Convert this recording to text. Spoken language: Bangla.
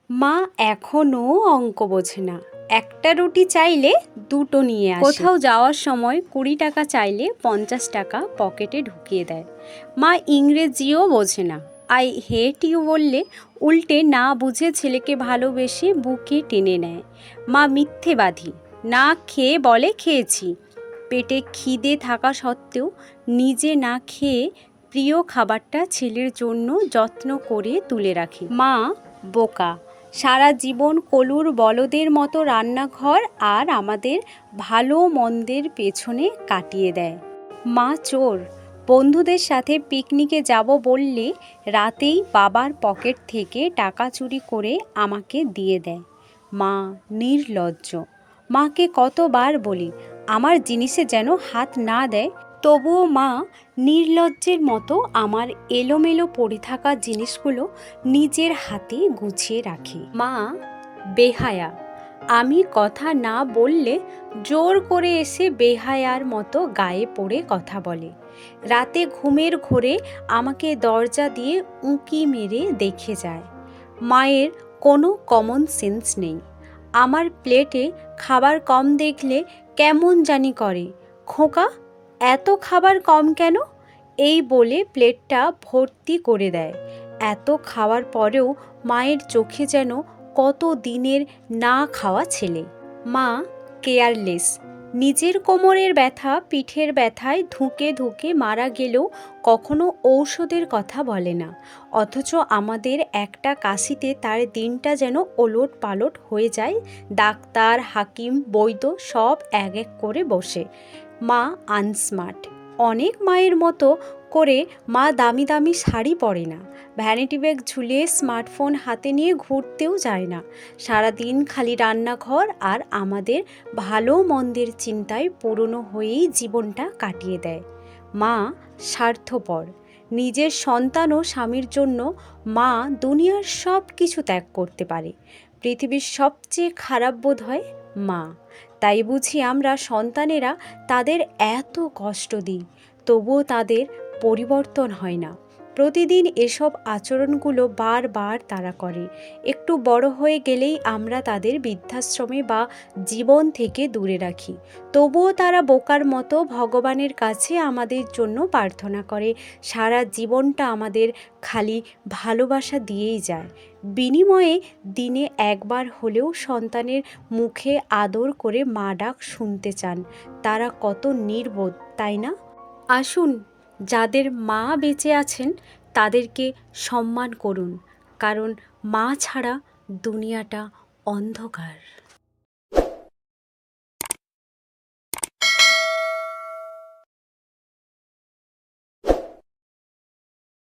মা এখনও অঙ্ক বোঝে না। একটা রুটি চাইলে দুটো নিয়ে আসে। কোথাও যাওয়ার সময় 20 টাকা চাইলে 50 টাকা পকেটে ঢুকিয়ে দেয়। মা ইংরেজিও বোঝে না। আই হেট ইউ বললে উল্টে না বুঝে ছেলেকে ভালোবেসে বুকে টেনে নেয়। মা মিথ্যেবাদী, না খেয়ে বলে খেয়েছি। পেটে খিদে থাকা সত্ত্বেও নিজে না খেয়ে প্রিয় খাবারটা ছেলের জন্য যত্ন করে তুলে রাখে। মা বোকা, সারা জীবন কলুর বলদের মতো রান্নাঘর আর আমাদের ভালো মন্দের পেছনে কাটিয়ে দেয়। মা চোর, বন্ধুদের সাথে পিকনিকে যাব বললে রাতেই বাবার পকেট থেকে টাকা চুরি করে আমাকে দিয়ে দেয়। মা নির্লজ্জ, মাকে কতবার বলি আমার জিনিসে যেন হাত না দেয়, তবুও মা নির্লজ্জের মতো আমার এলোমেলো পড়ে থাকা জিনিসগুলো নিজের হাতে গুছিয়ে রাখে। মা বেহায়া, আমি কথা না বললে জোর করে এসে বেহায়ার মতো গায়ে পড়ে কথা বলে। রাতে ঘুমের ঘোরে আমাকে দরজা দিয়ে উঁকি মেরে দেখে যায়। মায়ের কোনো কমন সেন্স নেই। আমার প্লেটে খাবার কম দেখলে কেমন জানি করে, খোকা এত খাবার কম কেন, এই বলে প্লেটটা ভর্তি করে দেয়। এত খাওয়ার পরেও মায়ের চোখে যেন কত দিনের না খাওয়া ছেলে। মা কেয়ারলেস, নিজের কোমরের ব্যথা পিঠের ব্যথায় ধুঁকে ধুঁকে মারা গেলেও কখনো ঔষধের কথা বলে না, অথচ আমাদের একটা কাশিতে তার দিনটা যেন ওলট পালট হয়ে যায়। ডাক্তার হাকিম বৈদ্য সব এক এক করে বসে। মা আনস্মার্ট, অনেক মায়ের মতো করে মা দামি দামি শাড়ি পরে না, ভ্যানিটি ব্যাগ ঝুলিয়ে স্মার্টফোন হাতে নিয়ে ঘুরতেও যায় না। সারাদিন খালি রান্নাঘর আর আমাদের ভালো মন্দের চিন্তায় পুরনো হয়েই জীবনটা কাটিয়ে দেয়। মা স্বার্থপর, নিজের সন্তান ও স্বামীর জন্য মা দুনিয়ার সব কিছু ত্যাগ করতে পারে। পৃথিবীর সবচেয়ে খারাপ বোধ হয় মা। তাই বুঝি আমরা সন্তানেরা তাদের এত কষ্ট দিই, তবুও তাদের পরিবর্তন হয় না। প্রতিদিন এসব আচরণগুলো বারবার তারা করে। একটু বড় হয়ে গেলেই আমরা তাদের বৃদ্ধাশ্রমে বা জীবন থেকে দূরে রাখি। তবুও তারা বোকার মতো ভগবানের কাছে আমাদের জন্য প্রার্থনা করে। সারা জীবনটা আমাদের খালি ভালোবাসা দিয়েই যায়। বিনিময়ে দিনে একবার হলেও সন্তানের মুখে আদর করে মা ডাক শুনতে চান। তারা কত নির্বোধ, তাই না? আসুন, যাদের মা বেঁচে আছেন তাদেরকে সম্মান করুন, কারণ মা ছাড়া দুনিয়াটা অন্ধকার।